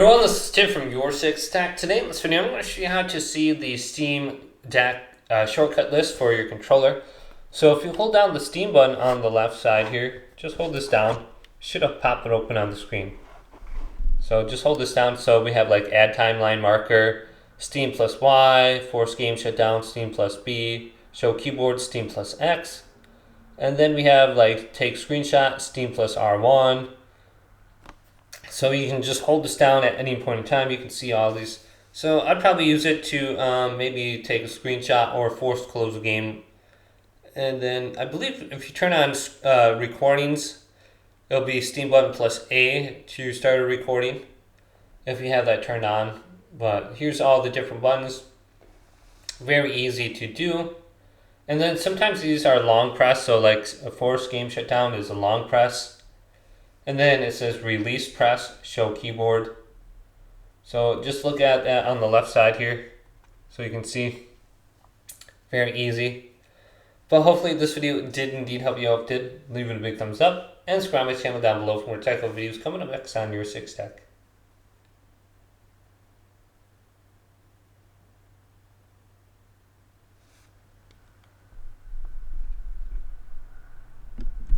Everyone, this is Tim from Your Six Stack. Today in this video, I'm going to show you how to see the Steam DAC shortcut list for your controller. So if you hold down the Steam button on the left side here, just hold this down. Should have popped it open on the screen. So just hold this down. So we have like add timeline marker, Steam plus Y, force game shutdown, Steam plus B, show keyboard, Steam plus X. And then we have like take screenshot, Steam plus R1. So you can just hold this down at any point in time. You can see all these. So I'd probably use it to maybe take a screenshot or force close a game. And then I believe if you turn on recordings, it'll be Steam button plus A to start a recording if you have that turned on. But here's all the different buttons. Very easy to do. And then sometimes these are long press. So like a force game shutdown is a long press. And then it says release press, show keyboard. So just look at that on the left side here so you can see. Very easy. But hopefully this video did indeed help you out. If it did, leave it a big thumbs up and subscribe to my channel down below for more technical videos coming up next on Your Six Stack.